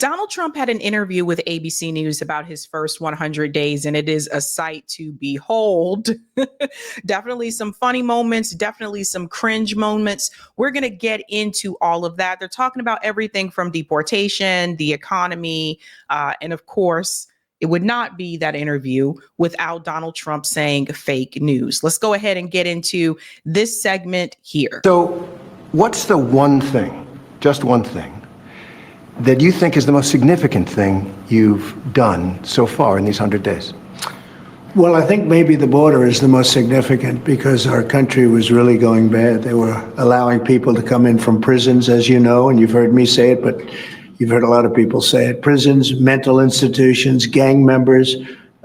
Donald Trump had an interview with ABC News about his first 100 days, and it is a sight to behold. Definitely some funny moments, definitely some cringe moments. We're going to get into all of that. They're talking about everything from deportation, the economy, and of course, it would not be that interview without Donald Trump saying fake news. Let's go ahead and get into this segment here. So what's the one thing, just one thing, that you think is the most significant thing you've done so far in these 100 days? Well, I think maybe the border is the most significant because our country was really going bad. They were allowing people to come in from prisons, as you know, and you've heard me say it, but you've heard a lot of people say it. Prisons, mental institutions, gang members,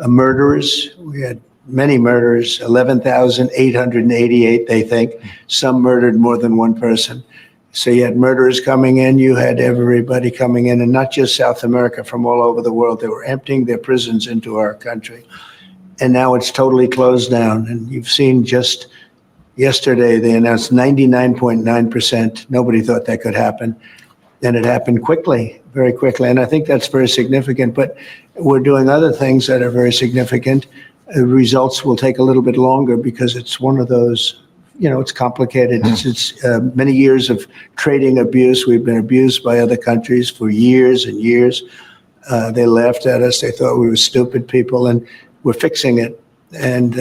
murderers. We had many murders, 11,888, they think. Some murdered more than one person. So you had murderers coming in, you had everybody coming in, and not just South America, from all over the world. They were emptying their prisons into our country. And now it's totally closed down. And you've seen just yesterday, they announced 99.9%. Nobody thought that could happen. And it happened quickly, very quickly. And I think that's very significant. But we're doing other things that are very significant. Results will take a little bit longer because it's one of those, it's complicated. It's many years of trading abuse. We've been abused by other countries for years and years. They laughed at us. They thought we were stupid people, and we're fixing it. And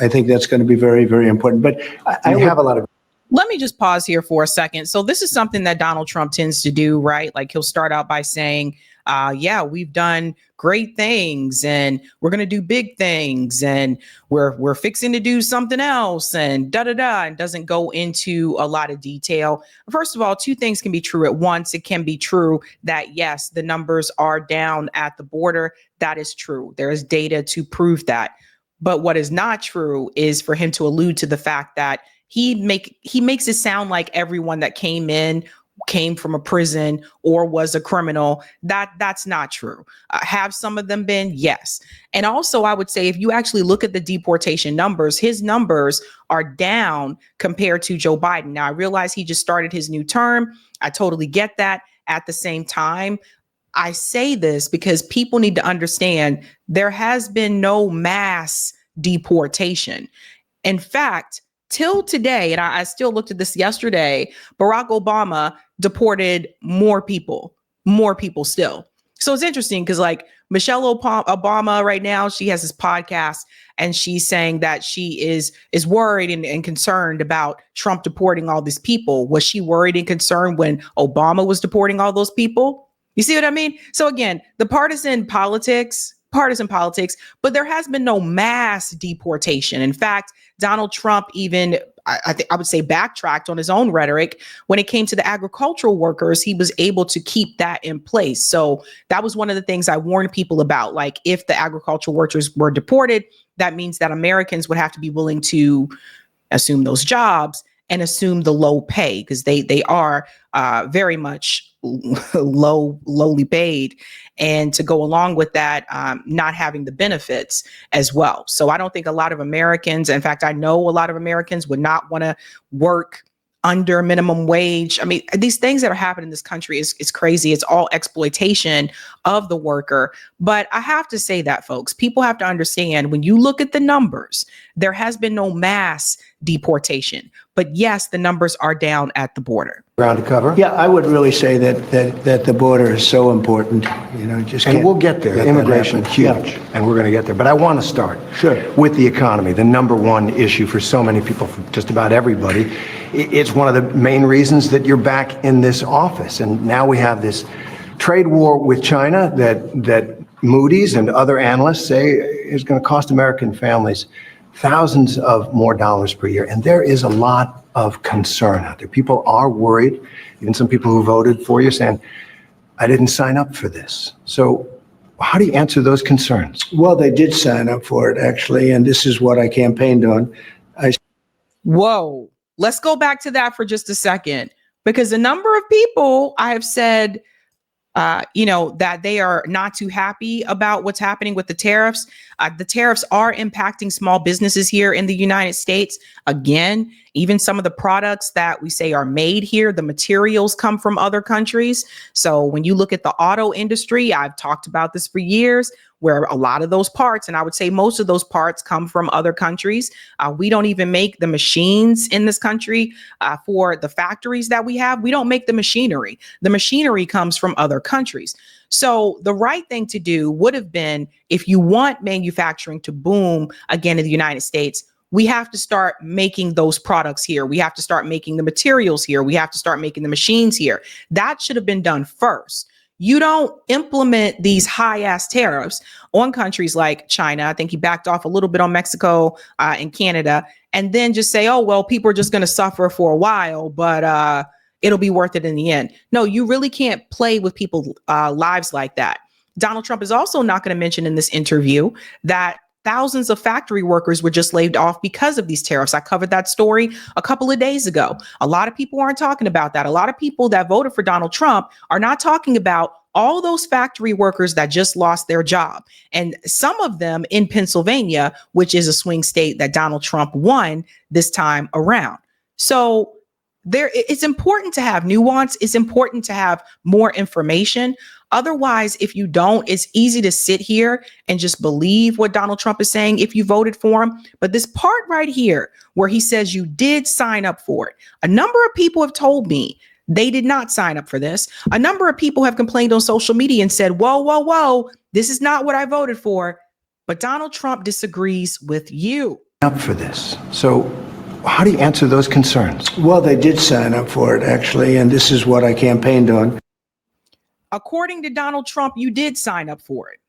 I think that's going to be very, very important. But I have a lot of. Let me just pause here for a second. So this is something that Donald Trump tends to do, right? Like he'll start out by saying, yeah, we've done great things and we're going to do big things and we're fixing to do something else and and doesn't go into a lot of detail. First of all, two things can be true at once. It can be true that, yes, the numbers are down at the border. That is true. There is data to prove that. But what is not true is for him to allude to the fact that he makes it sound like everyone that came from a prison or was a criminal. That's not true. Have some of them been? Yes. And also, I would say if you actually look at the deportation numbers, his numbers are down compared to Joe Biden. Now, I realize he just started his new term. I totally get that. At the same time, I say this because people need to understand there has been no mass deportation. In fact, till today, and I still looked at this yesterday, Barack Obama deported more people still. So it's interesting because like Michelle Obama right now, she has this podcast and she's saying that she is worried and concerned about Trump deporting all these people. Was she worried and concerned when Obama was deporting all those people? You see what I mean? So again, the partisan politics, but there has been no mass deportation. In fact, Donald Trump even, I would say, backtracked on his own rhetoric when it came to the agricultural workers. He was able to keep that in place. So that was one of the things I warned people about. Like if the agricultural workers were deported, that means that Americans would have to be willing to assume those jobs and assume the low pay because they are very much lowly paid, and to go along with that, not having the benefits as well. So I don't think a lot of Americans, in fact, I know a lot of Americans would not want to work under minimum wage. I mean, these things that are happening in this country is crazy. It's all exploitation of the worker. But I have to say that, folks, people have to understand when you look at the numbers, there has been no mass deportation. But yes, the numbers are down at the border. Ground to cover. Yeah, I would really say that the border is so important. And we'll get there. Immigration, huge, and we're going to get there. But I want to start with the economy, the number one issue for so many people, for just about everybody. It's one of the main reasons that you're back in this office. And now we have this trade war with China that Moody's and other analysts say is going to cost American families thousands of more dollars per year. And there is a lot of concern out there. People are worried, even some people who voted for you saying, I didn't sign up for this. So how do you answer those concerns? Well, they did sign up for it, actually. And this is what I campaigned on. Whoa, let's go back to that for just a second, because a number of people I have said that they are not too happy about what's happening with the tariffs. The tariffs are impacting small businesses here in the United States. Again, even some of the products that we say are made here, the materials come from other countries. So when you look at the auto industry, I've talked about this for years, where a lot of those parts, and I would say most of those parts, come from other countries. We don't even make the machines in this country for the factories that we have. We don't make the machinery. The machinery comes from other countries. So the right thing to do would have been, if you want manufacturing to boom again in the United States, we have to start making those products here. We have to start making the materials here. We have to start making the machines here. That should have been done first. You don't implement these high-ass tariffs on countries like China. I think he backed off a little bit on Mexico and Canada, and then just say, oh, well, people are just going to suffer for a while, but it'll be worth it in the end. No, you really can't play with people's lives like that. Donald Trump is also not going to mention in this interview that thousands of factory workers were just laid off because of these tariffs. I covered that story a couple of days ago. A lot of people aren't talking about that. A lot of people that voted for Donald Trump are not talking about all those factory workers that just lost their job. And some of them in Pennsylvania, which is a swing state that Donald Trump won this time around. So it's important to have nuance. It's important to have more information. Otherwise, if you don't, it's easy to sit here and just believe what Donald Trump is saying if you voted for him. But this part right here, where he says you did sign up for it, a number of people have told me they did not sign up for this. A number of people have complained on social media and said, whoa, this is not what I voted for. But Donald Trump disagrees with you. Up for this. So how do you answer those concerns? Well, they did sign up for it, actually, and this is what I campaigned on. According to Donald Trump, you did sign up for it.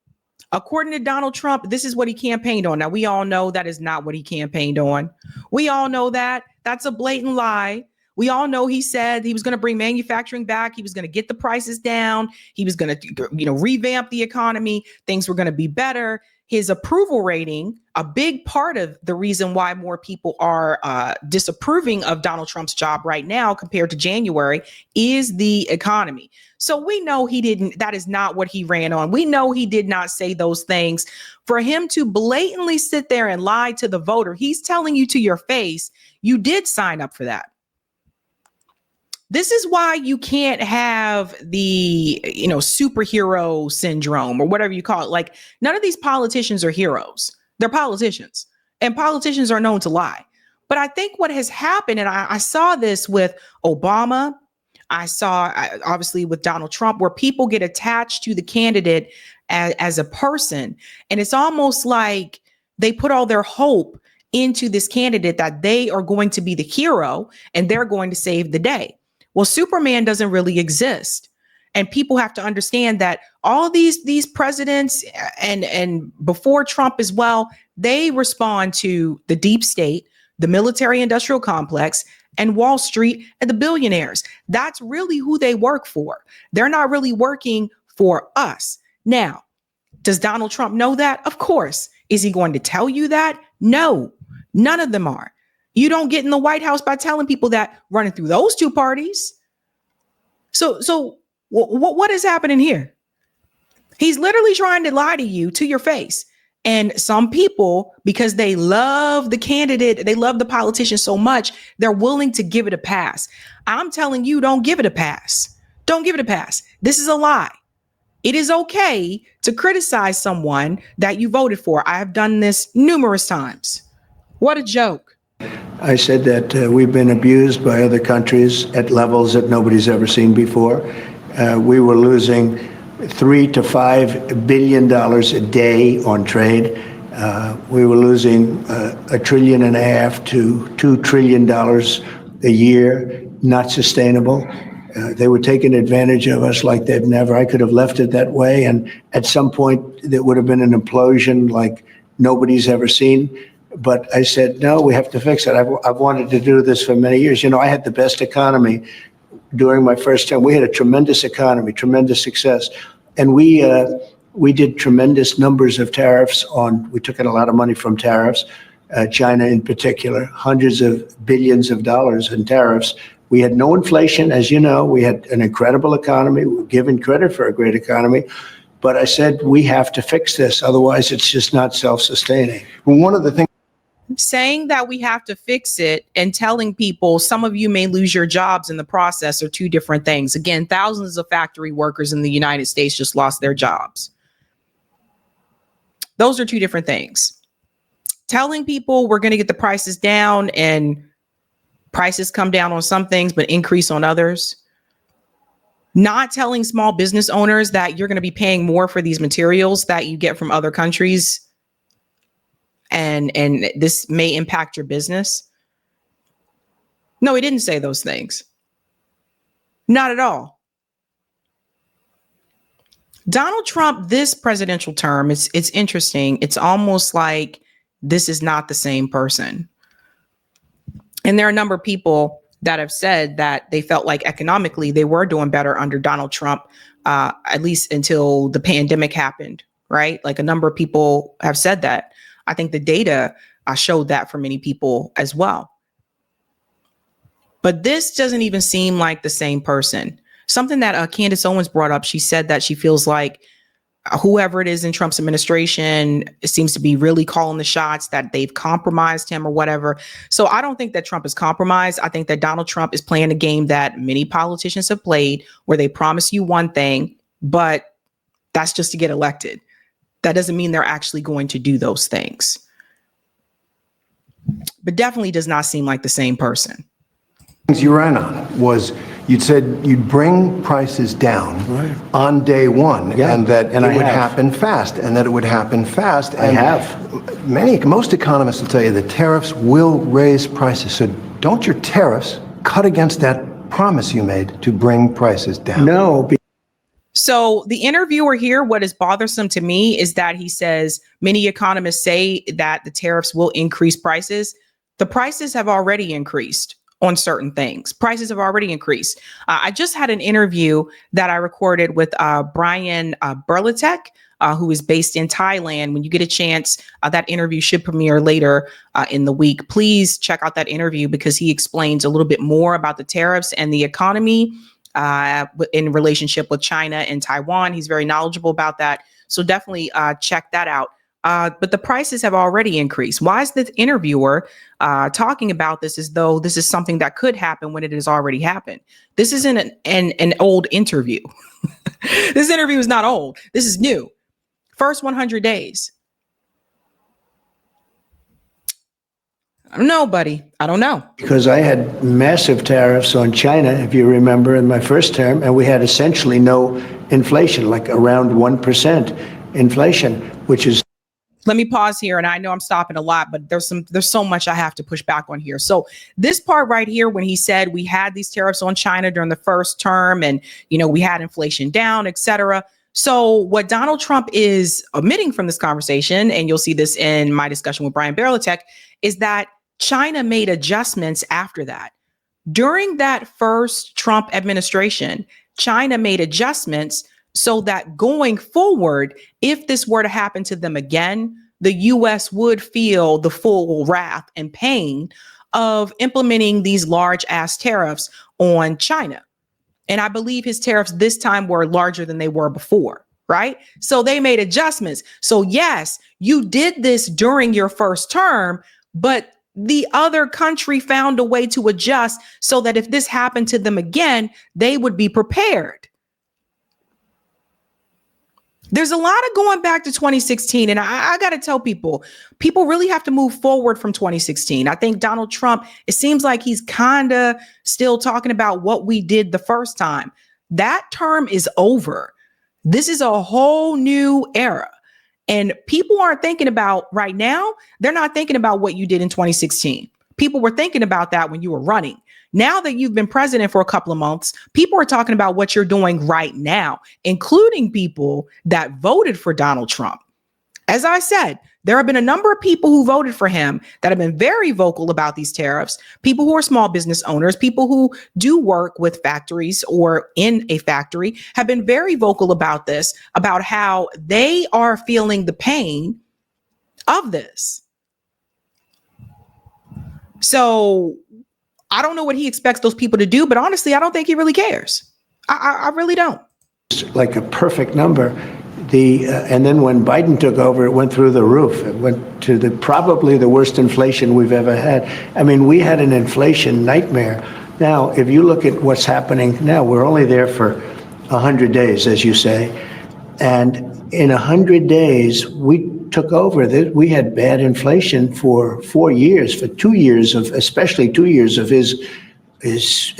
According to Donald Trump, this is what he campaigned on. Now, we all know that is not what he campaigned on. We all know that. That's a blatant lie. We all know he said he was going to bring manufacturing back. He was going to get the prices down. He was going to, revamp the economy. Things were going to be better. His approval rating, a big part of the reason why more people are disapproving of Donald Trump's job right now compared to January, is the economy. So we know that is not what he ran on. We know he did not say those things. For him to blatantly sit there and lie to the voter, he's telling you to your face, you did sign up for that. This is why you can't have the, superhero syndrome or whatever you call it. Like, none of these politicians are heroes. They're politicians, and politicians are known to lie. But I think what has happened, and I saw this with Obama, I saw obviously with Donald Trump, where people get attached to the candidate as a person. And it's almost like they put all their hope into this candidate that they are going to be the hero and they're going to save the day. Well, Superman doesn't really exist. And people have to understand that all these presidents and before Trump as well, they respond to the deep state, the military industrial complex, and Wall Street and the billionaires. That's really who they work for. They're not really working for us. Now, does Donald Trump know that? Of course. Is he going to tell you that? No, none of them are. You don't get in the White House by telling people that, running through those two parties. So what is happening here? He's literally trying to lie to you to your face. And some people, because they love the candidate, they love the politician so much, they're willing to give it a pass. I'm telling you, don't give it a pass. Don't give it a pass. This is a lie. It is okay to criticize someone that you voted for. I have done this numerous times. What a joke. I said that we've been abused by other countries at levels that nobody's ever seen before. We were losing $3 to $5 billion a day on trade. We were losing $1.5 trillion to $2 trillion a year. Not sustainable. They were taking advantage of us like they've never. I could have left it that way, and at some point there would have been an implosion like nobody's ever seen. But I said, no, we have to fix it. I've wanted to do this for many years. I had the best economy during my first term. We had a tremendous economy, tremendous success. And we did tremendous numbers of tariffs we took in a lot of money from tariffs, China in particular, hundreds of billions of dollars in tariffs. We had no inflation, as you know. We had an incredible economy. We're given credit for a great economy. But I said, we have to fix this. Otherwise, it's just not self-sustaining. Well, one of the things Saying that we have to fix it and telling people some of you may lose your jobs in the process are two different things. Again, thousands of factory workers in the United States just lost their jobs. Those are two different things. Telling people we're going to get the prices down and prices come down on some things, but increase on others. Not telling small business owners that you're going to be paying more for these materials that you get from other countries. And this may impact your business. No, he didn't say those things. Not at all. Donald Trump, this presidential term, it's interesting. It's almost like this is not the same person. And there are a number of people that have said that they felt like economically they were doing better under Donald Trump, at least until the pandemic happened, right? Like a number of people have said that. I think the data showed that for many people as well. But this doesn't even seem like the same person. Something that Candace Owens brought up, she said that she feels like whoever it is in Trump's administration seems to be really calling the shots, that they've compromised him or whatever. So I don't think that Trump is compromised. I think that Donald Trump is playing a game that many politicians have played where they promise you one thing, but that's just to get elected. That doesn't mean they're actually going to do those things. But definitely does not seem like the same person. You ran on was you'd said you'd bring prices down on day one, and that it would happen fast, and that it would happen fast. And most economists will tell you that tariffs will raise prices. So don't your tariffs cut against that promise you made to bring prices down? No. So the interviewer here, what is bothersome to me is that he says many economists say that the tariffs will increase prices. The prices have already increased on certain things. Prices have already increased. I just had an interview that I recorded with Brian Berlatek, who is based in Thailand. When you get a chance, that interview should premiere later in the week. Please check out that interview because he explains a little bit more about the tariffs and the economy in relationship with China and Taiwan. He's very knowledgeable about that. So definitely check that out. But the prices have already increased. Why is the interviewer talking about this as though this is something that could happen when it has already happened? This isn't an old interview. This interview is not old. This is new. First 100 days. I don't know, buddy. I don't know. Because I had massive tariffs on China, if you remember, in my first term, and we had essentially no inflation, like around 1% inflation, which is... Let me pause here. And I know I'm stopping a lot, but there's so much I have to push back on here. So this part right here, when he said we had these tariffs on China during the first term and, we had inflation down, et cetera. So what Donald Trump is omitting from this conversation, and you'll see this in my discussion with Brian Berlatek, is that China made adjustments after that. During that first Trump administration, China made adjustments so that going forward, if this were to happen to them again, the U.S. would feel the full wrath and pain of implementing these large ass tariffs on China. And I believe his tariffs this time were larger than they were before, right? So they made adjustments. So yes, you did this during your first term, but the other country found a way to adjust so that if this happened to them again, they would be prepared. There's a lot of going back to 2016. And I got to tell people really have to move forward from 2016. I think Donald Trump, it seems like he's kind of still talking about what we did the first time. That term is over. This is a whole new era. And people aren't thinking about right now. They're not thinking about what you did in 2016. People were thinking about that when you were running. Now that you've been president for a couple of months, people are talking about what you're doing right now, including people that voted for Donald Trump. As I said, there have been a number of people who voted for him that have been very vocal about these tariffs, people who are small business owners, people who do work with factories or in a factory have been very vocal about this, about how they are feeling the pain of this. So I don't know what he expects those people to do, but honestly, I don't think he really cares. I really don't. Like a perfect number. And then when Biden took over, it went through the roof. It went to probably the worst inflation we've ever had. I mean, we had an inflation nightmare. Now, if you look at what's happening now, we're only there for 100 days, as you say. And in 100 days, we took over. We had bad inflation for 4 years, for 2 years especially 2 years of his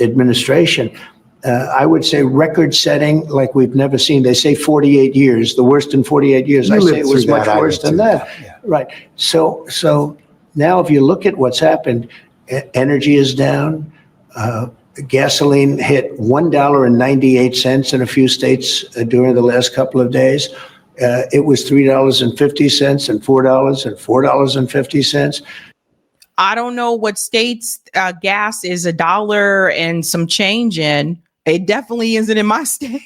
administration. I would say record-setting like we've never seen. They say 48 years, the worst in 48 years. I say it was much worse than that. Yeah. Right. So now if you look at what's happened, energy is down. Gasoline hit $1.98 in a few states during the last couple of days. It was $3.50 and $4 and $4.50. I don't know what states gas is $1 and some change in. It definitely isn't in my state.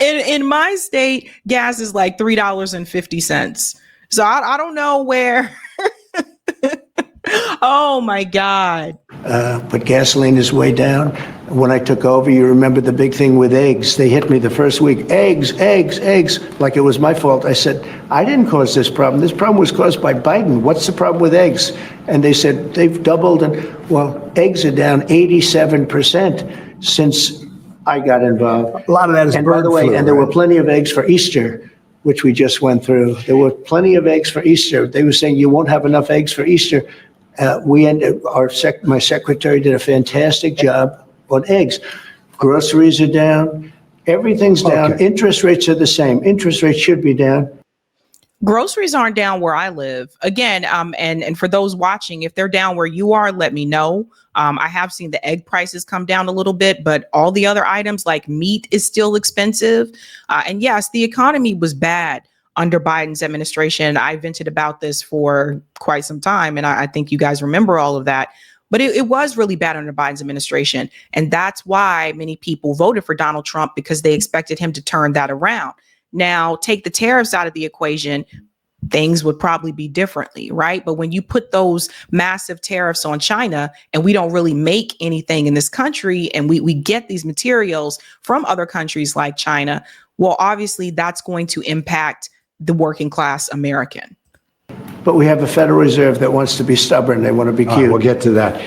in my state, gas is like $3.50. So I don't know where. Oh my God. But gasoline is way down. When I took over, you remember the big thing with eggs. They hit me the first week. Eggs, like it was my fault. I said, I didn't cause this problem. This problem was caused by Biden. What's the problem with eggs? And they said, they've doubled. And well, eggs are down 87% since I got involved. A lot of that is bird flu. And by the way, and there were plenty of eggs for Easter, which we just went through. There were plenty of eggs for Easter. They were saying you won't have enough eggs for Easter. My secretary did a fantastic job on eggs. Groceries are down. Everything's down. Okay. Interest rates are the same. Interest rates should be down. Groceries aren't down where I live. Again, and for those watching, if they're down where you are, let me know. I have seen the egg prices come down a little bit, but all the other items like meat is still expensive. And yes, the economy was bad under Biden's administration. I vented about this for quite some time, and I think you guys remember all of that. But it was really bad under Biden's administration. And that's why many people voted for Donald Trump, because they expected him to turn that around. Now, take the tariffs out of the equation, things would probably be differently, right? But when you put those massive tariffs on China and we don't really make anything in this country, and we get these materials from other countries like China, well, obviously that's going to impact the working class American. But we have a Federal Reserve that wants to be stubborn. They want to be cute. We'll get to that.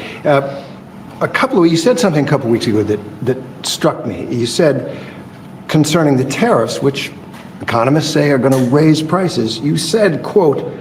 You said something a couple of weeks ago that struck me. You said concerning the tariffs, which economists say are going to raise prices. You said, quote,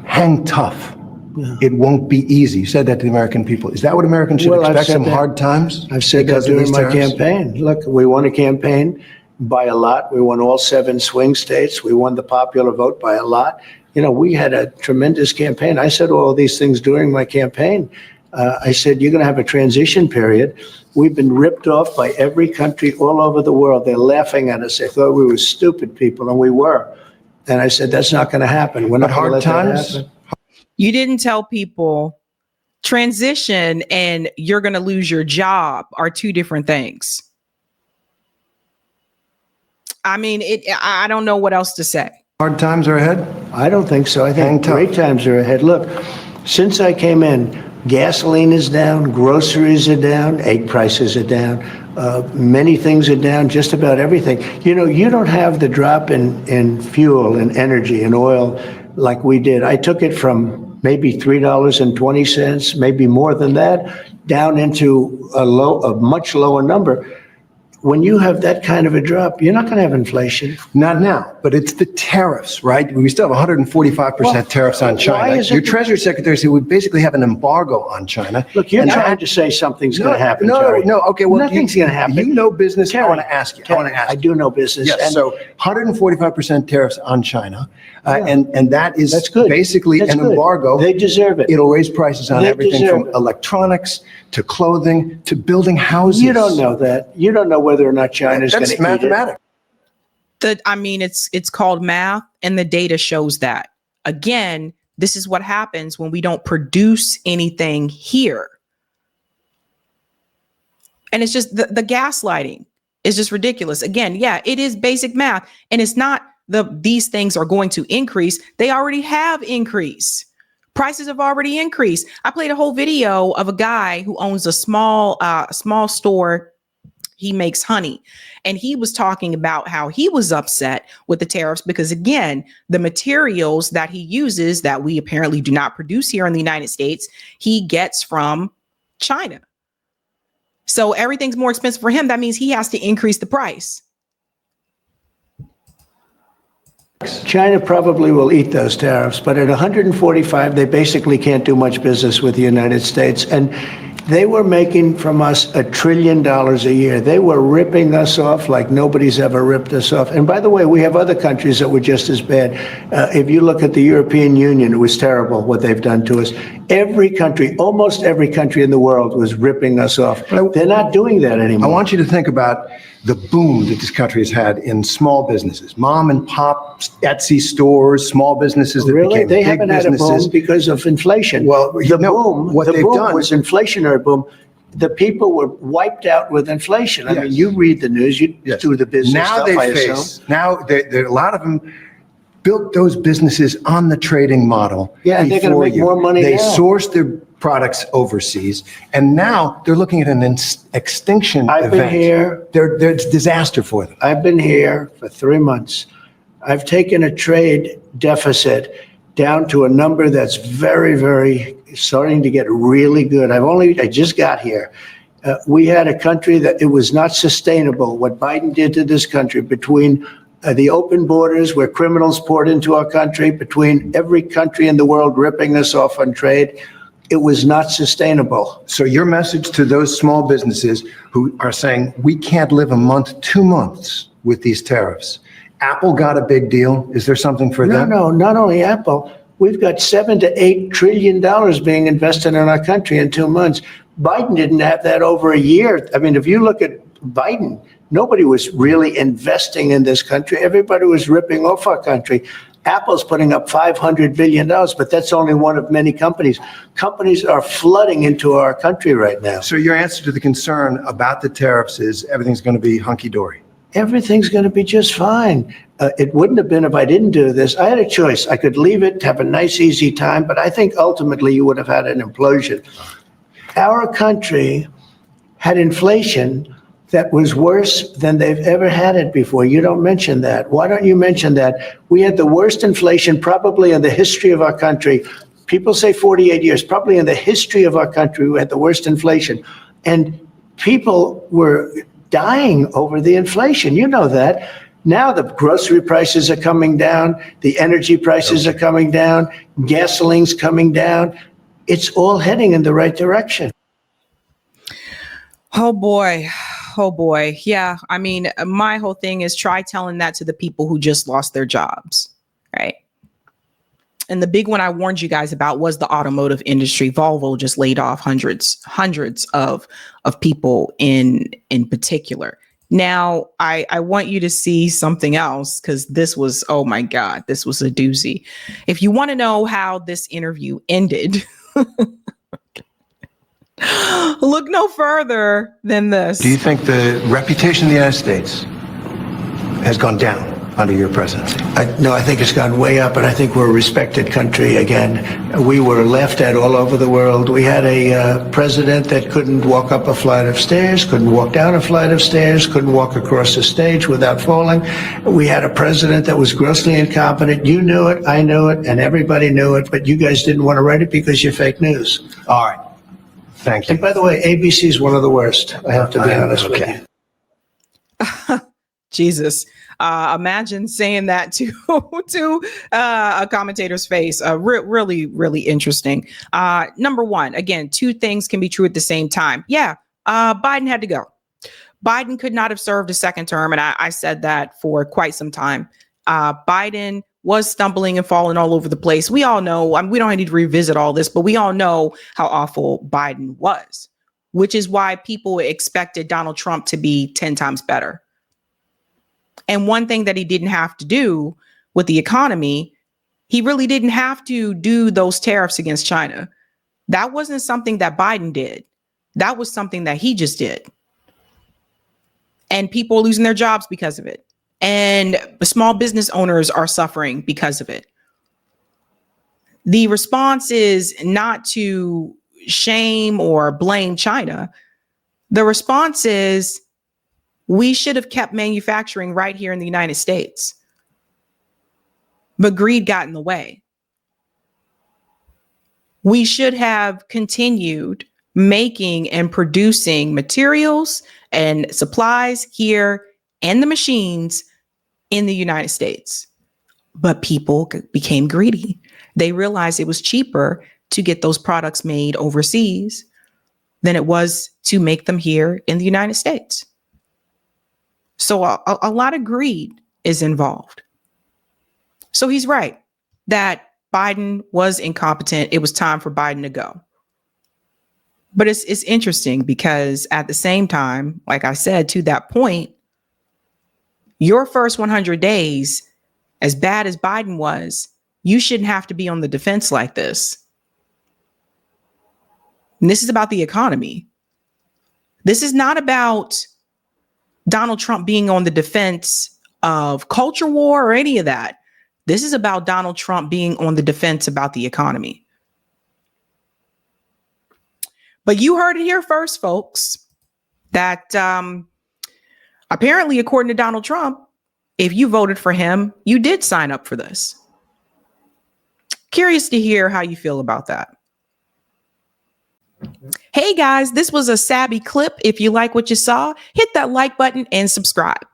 hang tough. Yeah. It won't be easy. You said that to the American people. Is that what Americans should expect, some hard times? I've said that during my campaign. Look, we won a campaign by a lot. We won all 7 swing states. We won the popular vote by a lot. You know, we had a tremendous campaign. I said all of these things during my campaign. I said, you're going to have a transition period. We've been ripped off by every country all over the world. They're laughing at us. They thought we were stupid people, and we were. And I said, that's not going to happen. We're not going to let that happen. You didn't tell people transition and you're going to lose your job are two different things. I mean, I don't know what else to say. Hard times are ahead? I don't think so. I think great times are ahead. Look, since I came in, gasoline is down, groceries are down, egg prices are down, many things are down, just about everything. You know, you don't have the drop in fuel and energy and oil like we did. I took it from maybe $3.20, maybe more than that, down into a much lower number. When you have that kind of a drop, you're not going to have inflation. Not now, but it's the tariffs, right? We still have 145% tariffs on China. Your Treasury Secretary said we basically have an embargo on China. Look, you're trying to say something's going to happen, Jerry. No, okay. Well, nothing's going to happen. You know business. Terry, I want to ask you. I do know business. Yes, so 145% tariffs on China, Yeah. and that's good. Basically That's an good. embargo. They deserve it. It'll raise prices on everything from electronics to clothing to building houses. You don't know that. You don't know whether or not China's going to eat it. That's mathematics. It's called math, and the data shows that. Again, this is what happens when we don't produce anything here. And it's just the gaslighting is just ridiculous. Again, yeah, it is basic math, and it's not these things are going to increase. They already have increased. Prices have already increased. I played a whole video of a guy who owns a small store. He makes honey. And he was talking about how he was upset with the tariffs because, again, the materials that he uses that we apparently do not produce here in the United States, he gets from China. So everything's more expensive for him. That means he has to increase the price. China probably will eat those tariffs, but at 145, they basically can't do much business with the United States. And they were making from us $1 trillion a year. They were ripping us off like nobody's ever ripped us off. And by the way, we have other countries that were just as bad. If you look at the European Union, it was terrible what they've done to us. Every country, almost every country in the world was ripping us off. They're not doing that anymore. I want you to think about the boom that this country has had in small businesses, mom and pop Etsy stores, small businesses that Really? became They big haven't had a businesses. boom because of inflation. Well, the boom done was inflationary boom. The people were wiped out with inflation. I mean, you read the news, you do the business now stuff, I assume. Now a lot of them built those businesses on the trading model. Yeah, and they're going to make more money They now. sourced their products overseas, and now they're looking at an extinction I've event. been here. It's disaster for them. I've been here for 3 months. I've taken a trade deficit down to a number that's very, very starting to get really good. I just got here. We had a country that it was not sustainable. What Biden did to this country between the open borders where criminals poured into our country, between every country in the world ripping us off on trade, it was not sustainable. So your message to those small businesses who are saying, we can't live a month, 2 months with these tariffs. Apple got a big deal. Is there something for them? No, not only Apple. We've got $7 to $8 trillion being invested in our country in 2 months. Biden didn't have that over a year. I mean, if you look at Biden, nobody was really investing in this country. Everybody was ripping off our country. Apple's putting up $500 billion, but that's only one of many companies. Companies are flooding into our country right now. So your answer to the concern about the tariffs is everything's going to be hunky-dory. Everything's going to be just fine. It wouldn't have been if I didn't do this. I had a choice. I could leave it, have a nice, easy time, but I think ultimately you would have had an implosion. Our country had inflation that was worse than they've ever had it before. You don't mention that. Why don't you mention that? We had the worst inflation probably in the history of our country. People say 48 years, probably in the history of our country, we had the worst inflation. And people were dying over the inflation. You know that. Now the grocery prices are coming down. The energy prices are coming down. Gasoline's coming down. It's all heading in the right direction. Oh boy. Oh boy. Yeah. I mean, my whole thing is try telling that to the people who just lost their jobs. Right. And the big one I warned you guys about was the automotive industry. Volvo just laid off hundreds of people in particular. Now, I want you to see something else because this was, oh my God, this was a doozy. If you want to know how this interview ended, look no further than this. Do you think the reputation of the United States has gone down under your presidency? No, I think it's gone way up, and I think we're a respected country again. We were laughed at all over the world. We had a president that couldn't walk up a flight of stairs, couldn't walk down a flight of stairs, couldn't walk across the stage without falling. We had a president that was grossly incompetent. You knew it, I knew it, and everybody knew it, but you guys didn't want to write it because you're fake news. All right. Thank you. And by the way, ABC is one of the worst. I have to be honest with you. Jesus. Imagine saying that to a commentator's face. Really, really interesting. Number one, again, two things can be true at the same time. Yeah, Biden had to go. Biden could not have served a second term. And I said that for quite some time. Biden was stumbling and falling all over the place. We all know, we don't need to revisit all this, but we all know how awful Biden was, which is why people expected Donald Trump to be 10 times better. And one thing that he didn't have to do with the economy, he really didn't have to do those tariffs against China. That wasn't something that Biden did. That was something that he just did. And people are losing their jobs because of it. And small business owners are suffering because of it. The response is not to shame or blame China. The response is we should have kept manufacturing right here in the United States. But greed got in the way. We should have continued making and producing materials and supplies here and the machines in the United States. But people became greedy. They realized it was cheaper to get those products made overseas than it was to make them here in the United States. So a lot of greed is involved. So he's right that Biden was incompetent. It was time for Biden to go. But it's interesting because at the same time, like I said, to that point, your first 100 days, as bad as Biden was, you shouldn't have to be on the defense like this. And this is about the economy. This is not about Donald Trump being on the defense of culture war or any of that. This is about Donald Trump being on the defense about the economy. But you heard it here first, folks, that apparently, according to Donald Trump, if you voted for him, you did sign up for this. Curious to hear how you feel about that. Hey guys, this was a Sabby clip. If you like what you saw, hit that like button and subscribe.